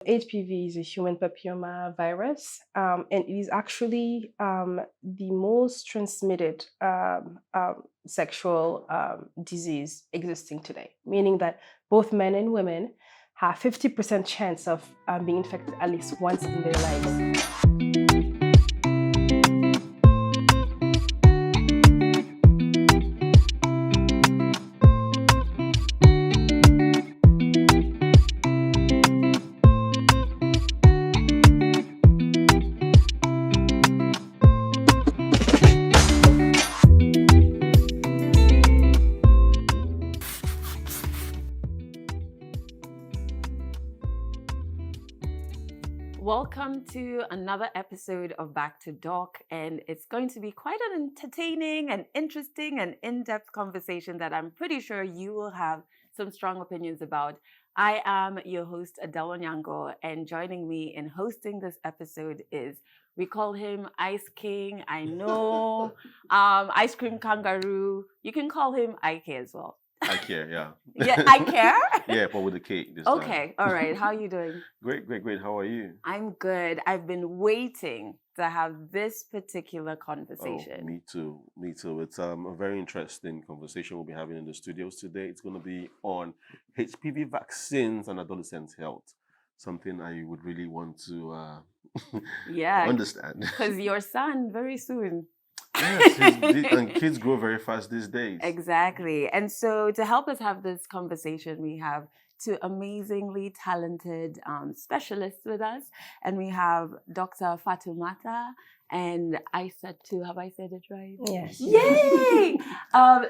HPV is a human papillomavirus, and it is actually the most transmitted sexual disease existing today, meaning that both men and women have 50% chance of being infected at least once in their lives. Welcome to another episode of Back to Doc, and it's going to be quite an entertaining and interesting and in-depth conversation that I'm pretty sure you will have some strong opinions about. I am your host, Adele Onyango, and joining me in hosting this episode is, we call him Ice King, I know, Ice Cream Kangaroo. You can call him Ike as well. I care, yeah. Yeah, I care? Yeah, but with the cake this time. Okay, all right. How are you doing? Great. How are you? I'm good. I've been waiting to have this particular Oh, conversation. me too. It's a very interesting conversation we'll be having in the studios today. It's going to be on HPV vaccines and adolescent health. Something I would really want to Yeah, understand. because your son very soon. Yes, and kids grow very fast these days. Exactly. And so to help us have this conversation, we have two amazingly talented specialists with us. And we have Dr. Fatoumata and Aisatu. Have I said it right? Yes. Yay!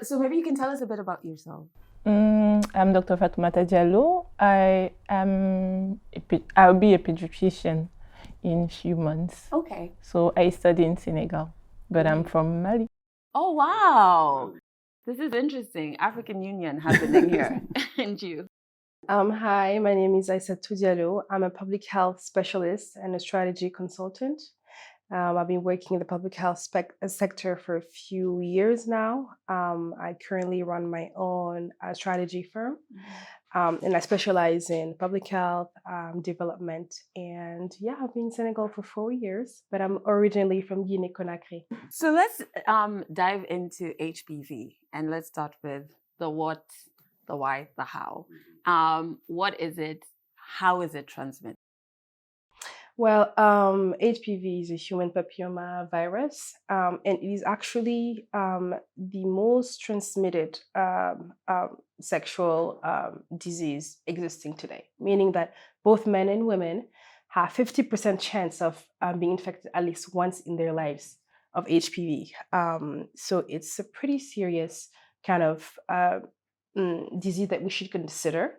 So maybe you can tell us a bit about yourself. I'm Dr. Fatoumata Diallo. I'll be a pediatrician in a few months. Okay. So I study in Senegal, but I'm from Mali. Oh, wow. This is interesting. African Union happening here. And you? Hi, my name is Aissatou Diallo. I'm a public health specialist and a strategy consultant. I've been working in the public health sector for a few years now. I currently run my own strategy firm, and I specialize in public health development. And yeah, I've been in Senegal for 4 years, but I'm originally from Guinea-Conakry. So let's dive into HPV, and let's start with the what, the why, the how. What is it? How is it transmitted? Well, HPV is a human papillomavirus, and it is actually the most transmitted sexual disease existing today, meaning that both men and women have 50% chance of being infected at least once in their lives of HPV. So it's a pretty serious kind of disease that we should consider.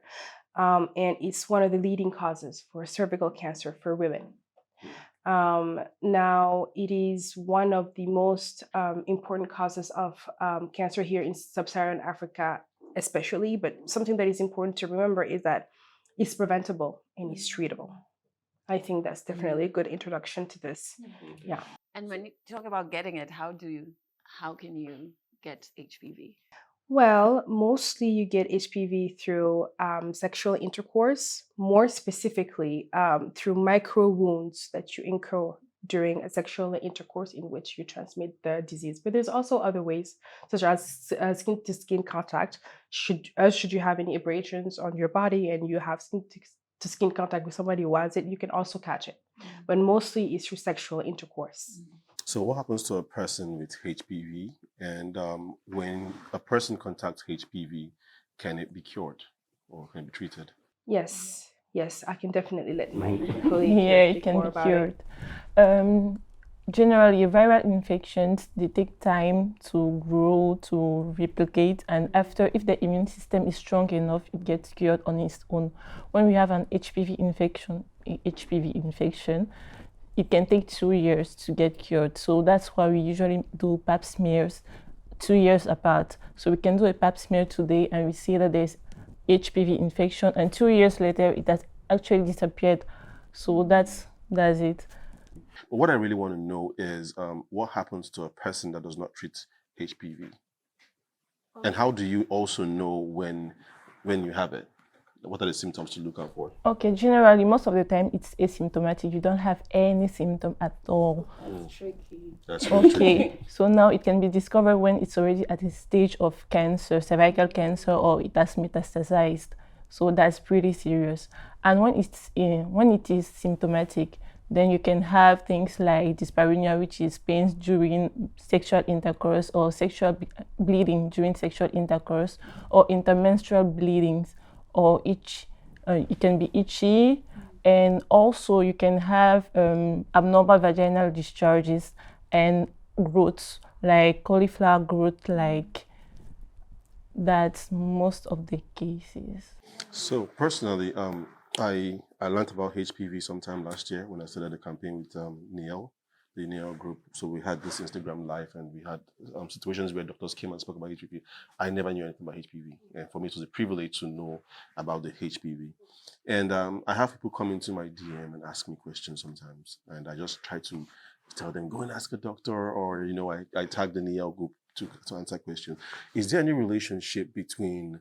And it's one of the leading causes for cervical cancer for women. Now, it is one of the most important causes of cancer here in sub-Saharan Africa, especially. But something that is important to remember is that it's preventable and it's treatable. I think that's definitely a good introduction to this. Yeah. And when you talk about getting it, how can you get HPV? Well, mostly you get HPV through sexual intercourse, more specifically through micro wounds that you incur during a sexual intercourse in which you transmit the disease. But there's also other ways, such as skin-to-skin contact. Should you have any abrasions on your body and you have skin-to-skin contact with somebody who has it, you can also catch it. But mostly it's through sexual intercourse. So what happens to a person with HPV? And when a person contacts HPV, can it be cured or can it be treated? Yes, I can definitely let my colleague It can be cured. Generally, viral infections, they take time to grow, to replicate, and after, if the immune system is strong enough, it gets cured on its own. When we have an HPV infection, it can take 2 years to get cured. So that's why we usually do pap smears 2 years apart. So we can do a pap smear today and we see that there's HPV infection, and 2 years later it has actually disappeared. So that's it. What I really want to know is what happens to a person that does not treat HPV? And how do you also know when you have it? What are the symptoms to look out for? Okay, generally, most of the time it's asymptomatic. You don't have any symptom at all. That's tricky. That's really Okay, tricky. so now it can be discovered when it's already at a stage of cancer, cervical cancer, or it has metastasized. So that's pretty serious. And when it is symptomatic, then you can have things like dyspareunia, which is pains during sexual intercourse, or sexual bleeding during sexual intercourse, or intermenstrual bleedings, or itch. It can be itchy, and also you can have abnormal vaginal discharges and growths, like cauliflower growth, like that's most of the cases. So personally, I learned about HPV sometime last year when I started the campaign with Niyel, the Niyel group. So we had this Instagram live, and we had situations where doctors came and spoke about HPV. I never knew anything about HPV, and for me it was a privilege to know about the HPV. And I have people come into my DM and ask me questions sometimes, and I just try to tell them, go and ask a doctor, or I tag the Niyel group to answer questions. Is there any relationship between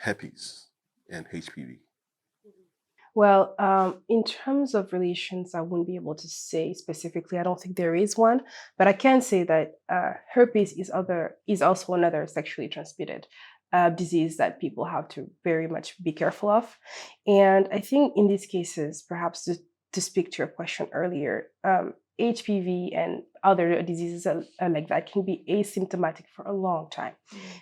herpes and HPV? Well, in terms of relations, I wouldn't be able to say specifically. I don't think there is one, but I can say that herpes is also another sexually transmitted disease that people have to very much be careful of. And I think in these cases, perhaps to speak to your question earlier, HPV and other diseases like that can be asymptomatic for a long time,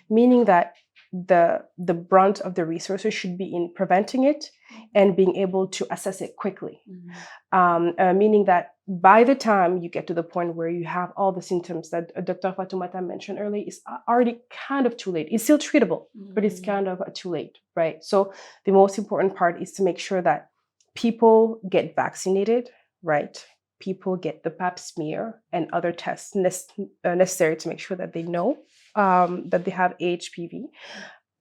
meaning that the brunt of the resources should be in preventing it and being able to assess it quickly. Meaning that by the time you get to the point where you have all the symptoms that Dr. Fatoumata mentioned earlier, it's already kind of too late. It's still treatable, but it's kind of too late, right? So the most important part is to make sure that people get vaccinated, right? People get the pap smear and other tests necessary to make sure that they know that they have HPV.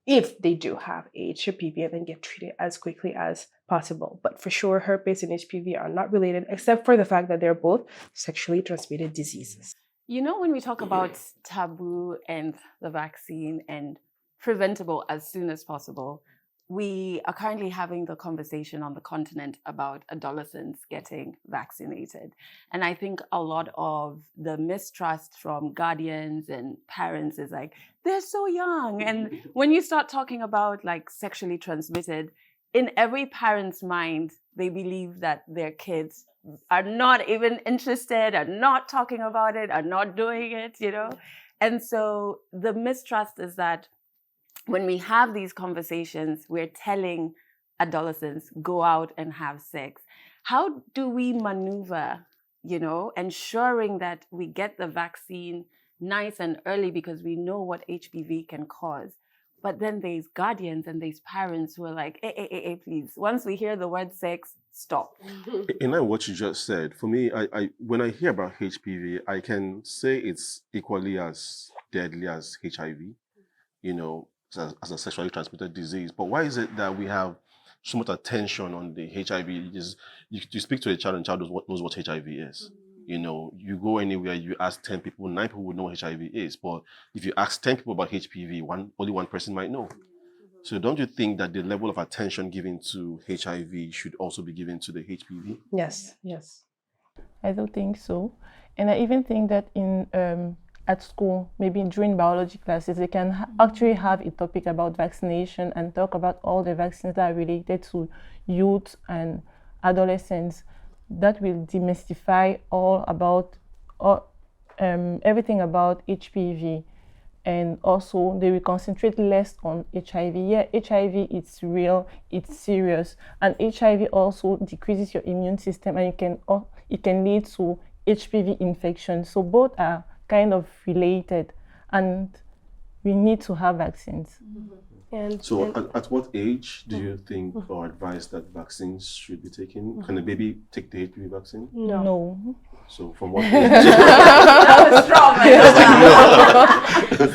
If they do have HPV, and then get treated as quickly as possible. But for sure, herpes and HPV are not related, except for the fact that they're both sexually transmitted diseases. When we talk about taboo and the vaccine and preventable as soon as possible, we are currently having the conversation on the continent about adolescents getting vaccinated. And I think a lot of the mistrust from guardians and parents is like, they're so young. And when you start talking about like sexually transmitted, in every parent's mind, they believe that their kids are not even interested, are not talking about it, are not doing it, And so the mistrust is that when we have these conversations, we're telling adolescents, go out and have sex. How do we maneuver, ensuring that we get the vaccine nice and early because we know what HPV can cause? But then there's guardians and there's parents who are like, hey, please, once we hear the word sex, stop. In line with what you just said, for me, I when I hear about HPV, I can say it's equally as deadly as HIV, as a sexually transmitted disease. But why is it that we have so much attention on the HIV? You speak to a child, and the child knows what HIV is. You go anywhere, you ask 10 people, 9 people would know what HIV is. But if you ask 10 people about HPV, only one person might know. So don't you think that the level of attention given to HIV should also be given to the HPV? Yes. I do think so. And I even think that at school, maybe during biology classes, they can actually have a topic about vaccination and talk about all the vaccines that are related to youth and adolescents. That will demystify everything about HPV. And also, they will concentrate less on HIV. Yeah, HIV is real, it's serious. And HIV also decreases your immune system, and it can lead to HPV infection. So both are kind of related, and we need to have vaccines. And at what age do you think or advise that vaccines should be taken? Can a baby take the HPV vaccine? No. So from what age? That was strong.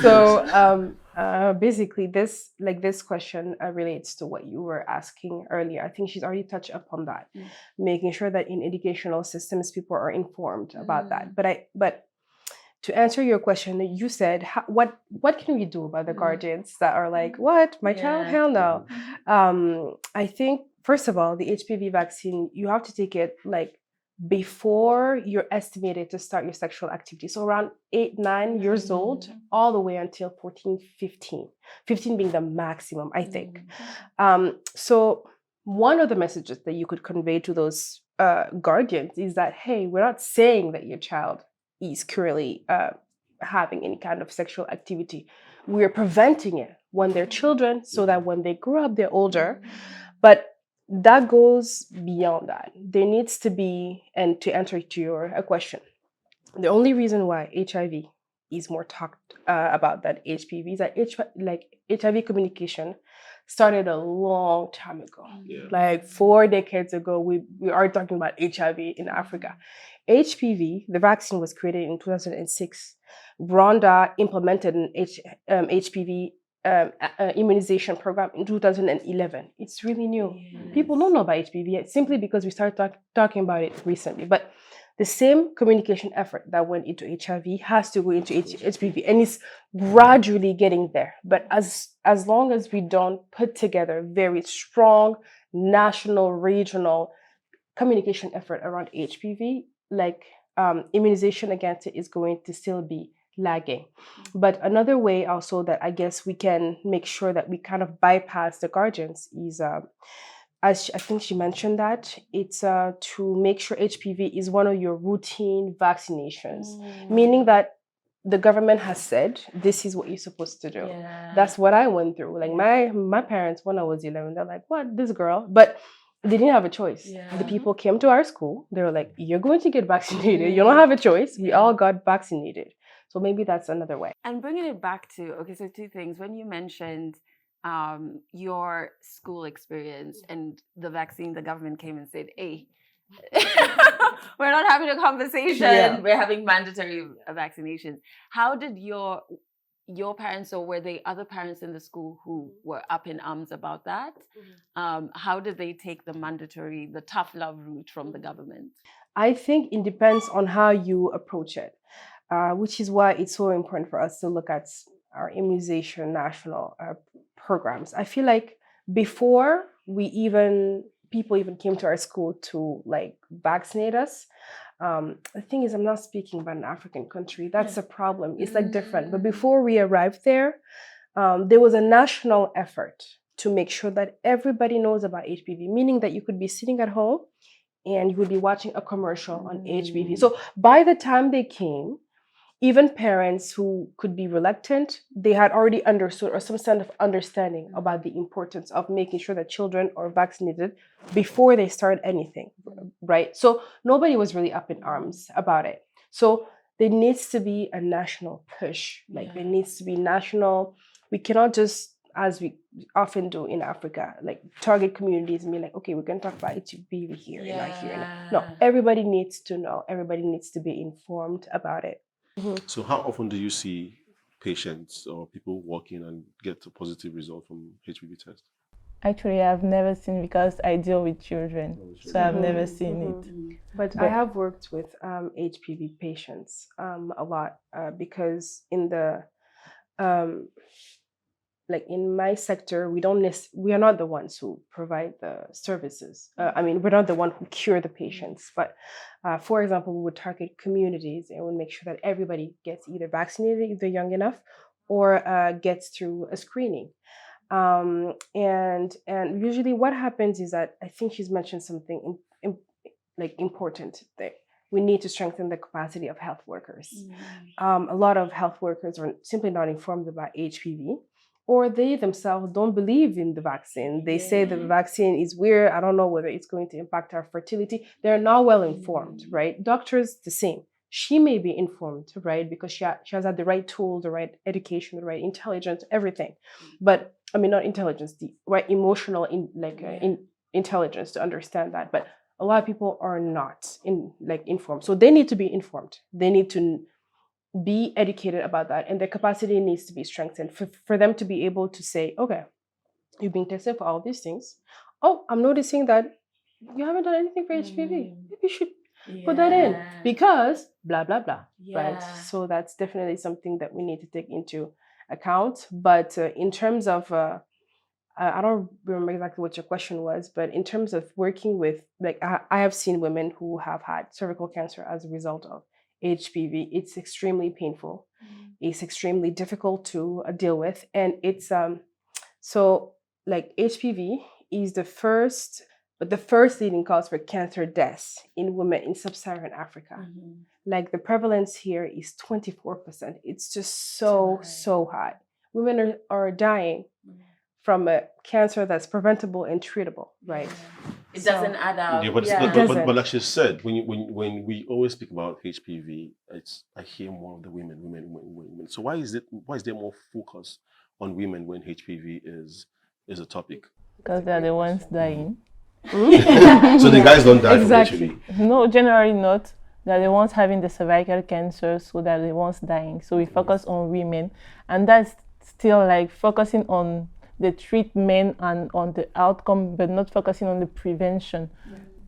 So basically, this question relates to what you were asking earlier. I think she's already touched upon that, making sure that in educational systems people are informed about that. But to answer your question, you said, what can we do about the guardians that are like, what, my child? Hell no. I think, first of all, the HPV vaccine, you have to take it like before you're estimated to start your sexual activity. So around 8, 9 years old, all the way until 14, 15. 15 being the maximum, I think. So one of the messages that you could convey to those guardians is that, hey, we're not saying that your child is currently having any kind of sexual activity. We're preventing it when they're children so that when they grow up, they're older. But that goes beyond that. There needs to be, and to answer to your question, the only reason why HIV is more talked about than HPV is that HIV communication started a long time ago. Like 4 decades ago, we are talking about HIV in Africa. HPV, the vaccine was created in 2006. Rwanda implemented an HPV immunization program in 2011. It's really new. People don't know about HPV yet, simply because we started talking about it recently. But the same communication effort that went into HIV has to go into HPV, and it's gradually getting there. But as long as we don't put together very strong national, regional communication effort around HPV, like immunization against it is going to still be lagging. But another way also that I guess we can make sure that we kind of bypass the guardians is, as I think she mentioned, that it's to make sure HPV is one of your routine vaccinations, meaning that the government has said this is what you're supposed to do. That's what I went through. Like my parents, when I was 11, they're like, what, this girl? But they didn't have a choice. The people came to our school. They were like, you're going to get vaccinated. You don't have a choice. We all got vaccinated. So maybe that's another way. And bringing it back to, okay, so 2 things. When you mentioned your school experience and the vaccine, the government came and said, hey, we're not having a conversation. We're having mandatory vaccinations. How did your parents, or were there other parents in the school who were up in arms about that? How did they take the tough love route from the government? I think it depends on how you approach it, which is why it's so important for us to look at our immunization national programs. I feel like before people even came to our school to like vaccinate us. The thing is, I'm not speaking about an African country. That's a problem. It's like different. But before we arrived there was a national effort to make sure that everybody knows about HPV, meaning that you could be sitting at home and you would be watching a commercial on HPV. So by the time they came, even parents who could be reluctant, they had already understood, or some kind of understanding about the importance of making sure that children are vaccinated before they start anything, right? So nobody was really up in arms about it. So there needs to be a national push. Like there needs to be national. We cannot just, as we often do in Africa, like target communities and be like, okay, we're going to talk about HPV here and not here. No, everybody needs to know. Everybody needs to be informed about it. So how often do you see patients or people walk in and get a positive result from HPV test? Actually, I've never seen, because I deal with children, so I've never seen it. But I have worked with HPV patients a lot because in the like in my sector, we are not the ones who provide the services. We're not the one who cure the patients. But for example, we would target communities and would make sure that everybody gets either vaccinated if they're young enough, or gets through a screening. And usually, what happens is that I think she's mentioned something important there. We need to strengthen the capacity of health workers. A lot of health workers are simply not informed about HPV, or they themselves don't believe in the vaccine. They say that the vaccine is weird. I don't know whether it's going to impact our fertility. They're not well informed, right? Doctors, the same. She may be informed, right? Because she has had the right tools, the right education, the right intelligence, everything. But not intelligence, the right emotional intelligence to understand that. But a lot of people are not informed. So they need to be informed. They need to be educated about that, and their capacity needs to be strengthened for them to be able to say, okay, you're being tested for all these things. Oh, I'm noticing that you haven't done anything for HPV. Maybe you should put that in Yeah. because blah blah blah, right? Yeah. So that's definitely something that we need to take into account. But in terms of I don't remember exactly what your question was, but in terms of working with, like, I have seen women who have had cervical cancer as a result of HPV. It's extremely painful. It's extremely difficult to deal with, and it's so like HPV is the first leading cause for cancer deaths in women in sub-Saharan Africa. Mhm. Like the prevalence here is 24%. It's just Too so high. high. Women are dying from a cancer that's preventable and treatable, right? It So- doesn't add up. Yeah, but, Yeah. but like she said, when we always speak about HPV, I hear more of the women. So why is there more focus on women when HPV is a topic? Because they're the ones dying. So the guys don't die Exactly. from HPV. No, generally not. They're the ones having the cervical cancer, so they're the ones dying. So we focus on women, and that's still like focusing on the treatment and on the outcome, but not focusing on the prevention.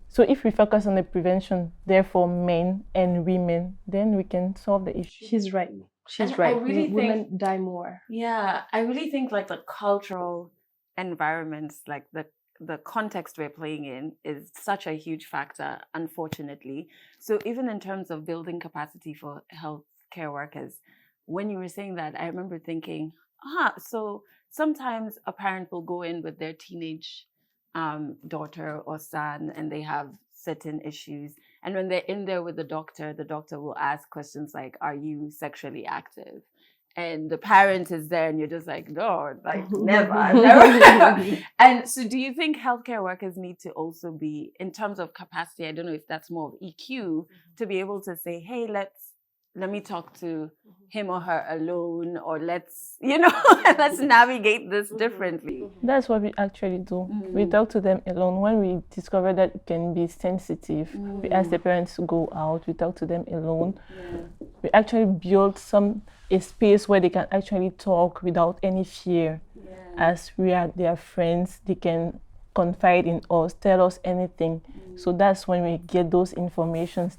So if we focus on the prevention, therefore men and women, then we can solve the issue. She's right. She's And I right. really Women die more. Yeah, I really think like the cultural environments, like the context we're playing in is such a huge factor, unfortunately. So even in terms of building capacity for healthcare workers, when you were saying that, I remember thinking, so sometimes a parent will go in with their teenage daughter or son and they have certain issues. And when they're in there with the doctor will ask questions like, are you sexually active? And the parent is there and you're just like, no, like never, never. And so do you think healthcare workers need to also be, in terms of capacity, I don't know if that's more of EQ, to be able to say, hey, let me talk to him or her alone, or let's navigate this differently. That's what we actually do. We talk to them alone. When we discover that it can be sensitive, we ask the parents to go out. We talk to them alone. We actually build a space where they can actually talk without any fear. As we are their friends, they can confide in us, tell us anything. So that's when we get those informations.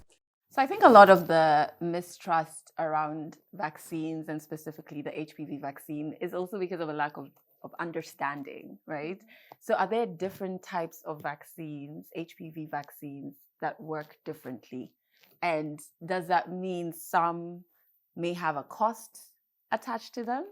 So I think a lot of the mistrust around vaccines, and specifically the HPV vaccine, is also because of a lack of understanding, right? So are there different types of vaccines, HPV vaccines, that work differently? And does that mean some may have a cost attached to them?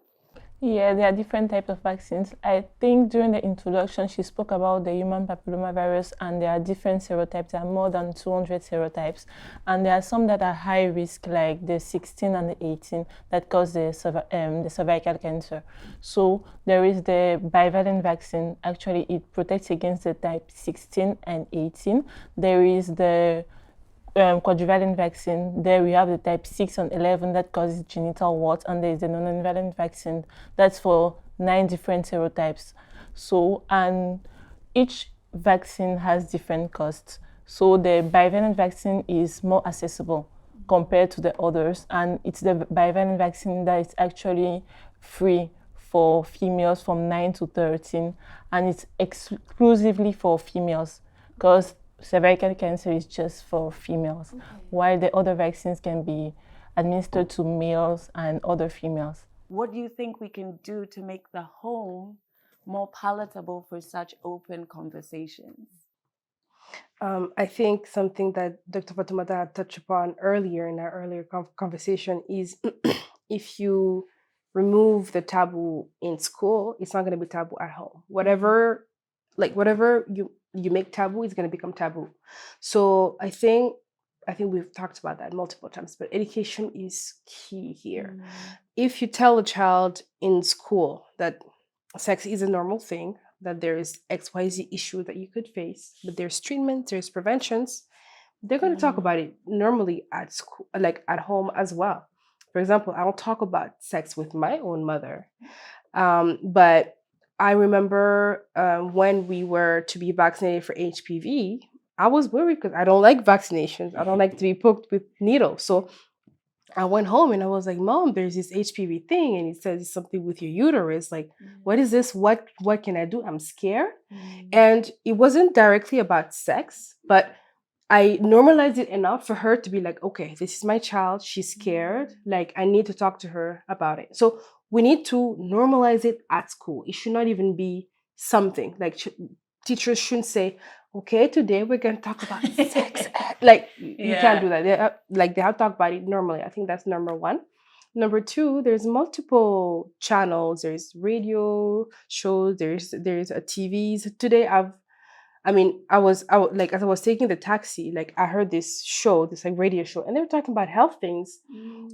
Yeah, there are different types of vaccines. I think during the introduction, she spoke about the human papillomavirus, and there are different serotypes. There are more than 200 serotypes. And there are some that are high risk, like the 16 and the 18, that cause the cervical cancer. So there is the bivalent vaccine. Actually, it protects against the type 16 and 18. There is the quadrivalent vaccine. There we have the type 6 and 11 that causes genital warts, and there is the non-valent vaccine that's for 9 different serotypes. So, and each vaccine has different costs. So the bivalent vaccine is more accessible compared to the others, and it's the bivalent vaccine that is actually free for females from 9 to 13, and it's exclusively for females, because cervical cancer is just for females, while the other vaccines can be administered to males and other females. What do you think we can do to make the home more palatable for such open conversations? I think something that Dr. Fatoumata had touched upon earlier in our earlier conversation is if you remove the taboo in school, it's not going to be taboo at home. Whatever you make taboo is going to become taboo. So I think we've talked about that multiple times, but education is key here. If you tell a child in school that sex is a normal thing, that there is XYZ issue that you could face, but there's treatment, there's preventions, they're going to talk about it normally at school, like at home as well. For example, I don't talk about sex with my own mother, but I remember when we were to be vaccinated for HPV, I was worried because I don't like vaccinations. I don't like to be poked with needles. So I went home and I was like, Mom, there's this HPV thing, and it says it's something with your uterus. Like, what is this? What can I do? I'm scared. And it wasn't directly about sex, but I normalized it enough for her to be like, okay, this is my child. She's scared. Like, I need to talk to her about it. So we need to normalize it at school. It should not even be something like teachers shouldn't say, okay, today we're going to talk about sex. Like, you can't do that. They have to talk about it normally. I think that's number one. Number two, there's multiple channels. There's radio shows. There's a TVs. Today, like as I was taking the taxi, like I heard this show, this like radio show, and they were talking about health things,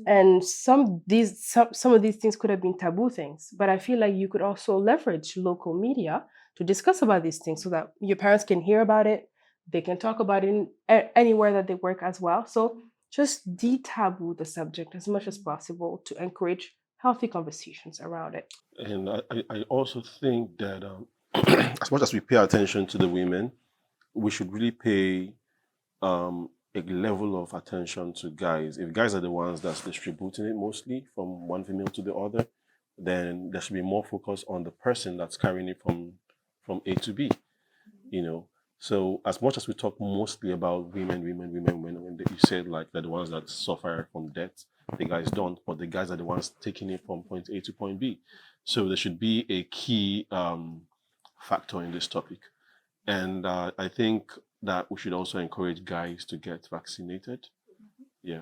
and some of these things could have been taboo things, but I feel like you could also leverage local media to discuss about these things so that your parents can hear about it, they can talk about it anywhere that they work as well. So just de-taboo the subject as much as possible to encourage healthy conversations around it. And I also think that as much as we pay attention to the women, we should really pay a level of attention to guys. If guys are the ones that's distributing it mostly from one female to the other, then there should be more focus on the person that's carrying it from A to B, you know. So as much as we talk mostly about women, when you said like they're the ones that suffer from death, the guys don't, but the guys are the ones taking it from point A to point B. So there should be a key factor in this topic. And I think that we should also encourage guys to get vaccinated. Yeah.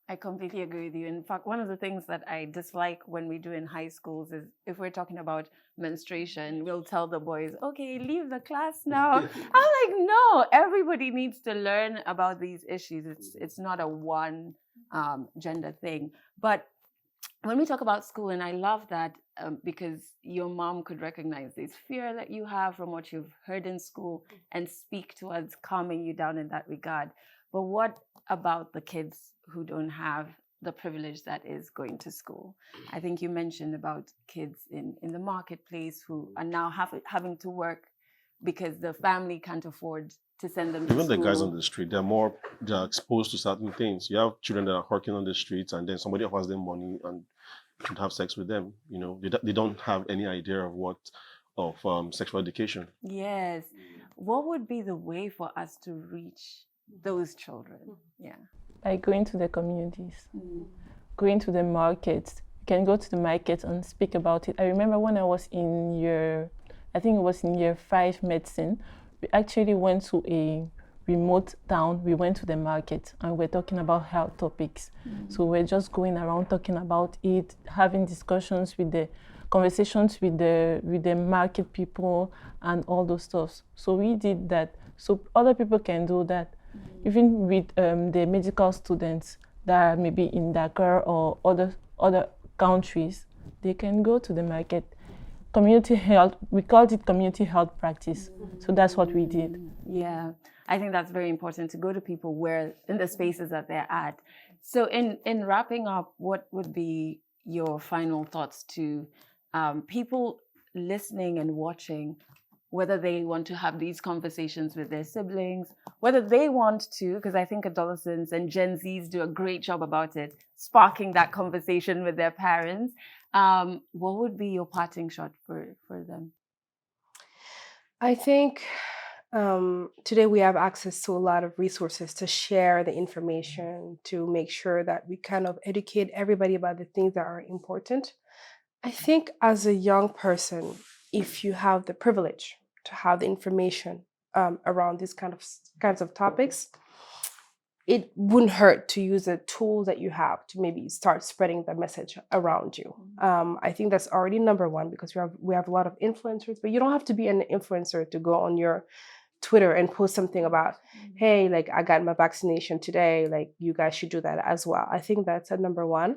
I completely agree with you. In fact, one of the things that I dislike when we do in high schools is if we're talking about menstruation, we'll tell the boys, okay, leave the class now. I'm like, no, everybody needs to learn about these issues. It's not a one gender thing. But when we talk about school, and I love that because your mom could recognize this fear that you have from what you've heard in school and speak towards calming you down in that regard. But what about the kids who don't have the privilege that is going to school? I think you mentioned about kids in the marketplace who are now having to work because the family can't afford to send them to Even school. the guys on the street, they're exposed to certain things. You have children that are working on the streets, and then somebody offers them money and can have sex with them. You know, they don't have any idea of sexual education. Yes. What would be the way for us to reach those children? Yeah. By going to the communities, going to the markets. You can go to the market and speak about it. I remember when I was in year 5 medicine, we actually went to a remote town. We went to the market and we're talking about health topics. So we're just going around talking about it, having discussions with the conversations with the market people and all those stuff. So we did that. So other people can do that. Even with the medical students that are maybe in Dakar or other countries, they can go to the market. Community health, we called it community health practice. So that's what we did. Yeah, I think that's very important to go to people where in the spaces that they're at. So in wrapping up, what would be your final thoughts to people listening and watching, whether they want to have these conversations with their siblings, whether they want to, because I think adolescents and Gen Zs do a great job about it, sparking that conversation with their parents. What would be your parting shot for them? I think today we have access to a lot of resources to share the information, to make sure that we kind of educate everybody about the things that are important. I think as a young person, if you have the privilege to have the information around these kinds of topics, it wouldn't hurt to use the tools that you have to maybe start spreading the message around you. I think that's already number one, because we have a lot of influencers, but you don't have to be an influencer to go on your Twitter and post something about, hey, like I got my vaccination today, like you guys should do that as well. I think that's a number one.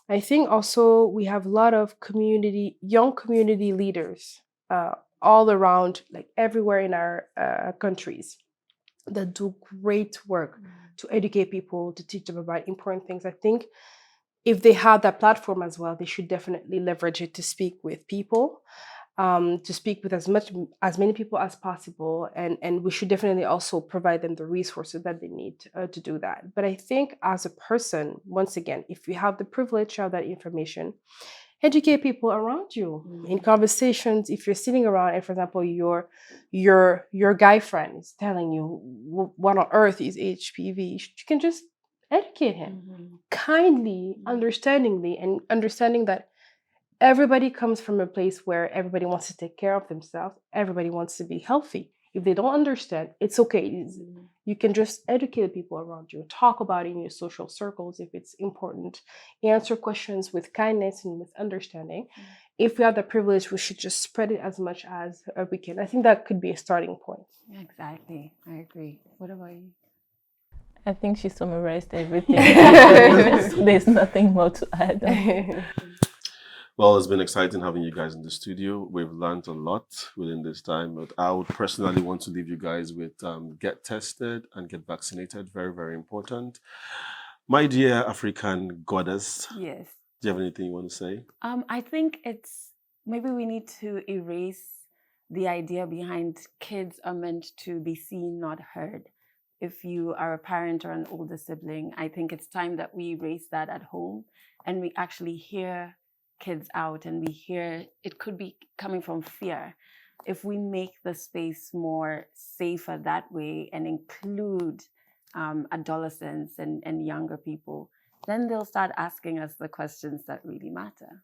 I think also we have a lot of young community leaders all around, like everywhere in our countries, that do great work to educate people, to teach them about important things. I think if they have that platform as well, they should definitely leverage it to speak with people, to speak with as many people as possible, and we should definitely also provide them the resources that they need to do that. But I think as a person, once again, if you have the privilege of that information, educate people around you in conversations. If you're sitting around and, for example, your guy friend is telling you what on earth is HPV, you can just educate him kindly, understandingly, and understanding that everybody comes from a place where everybody wants to take care of themselves. Everybody wants to be healthy. If they don't understand, it's okay. You can just educate people around you. Talk about it in your social circles if it's important. Answer questions with kindness and with understanding. If we have the privilege, we should just spread it as much as we can. I think that could be a starting point. Exactly. I agree. What about you? I think she summarized everything. There's nothing more to add. Well, it's been exciting having you guys in the studio. We've learned a lot within this time, but I would personally want to leave you guys with get tested and get vaccinated. Very, very important. My dear African goddess, Yes. do you have anything you want to say? I think maybe we need to erase the idea behind kids are meant to be seen, not heard. If you are a parent or an older sibling, I think it's time that we erase that at home and we actually hear kids out, and we hear it could be coming from fear. If we make the space more safer that way and include adolescents and younger people, then they'll start asking us the questions that really matter.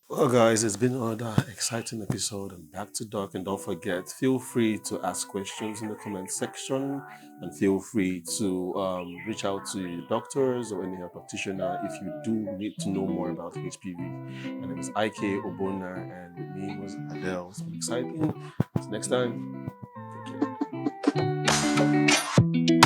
Well, guys, it's been another exciting episode and Back to Doc. And don't forget, feel free to ask questions in the comment section, and feel free to reach out to your doctors or any health practitioner if you do need to know more about HPV. My name is Ik Ogbonna, and with me was Adele. It's been exciting. Until next time, take care.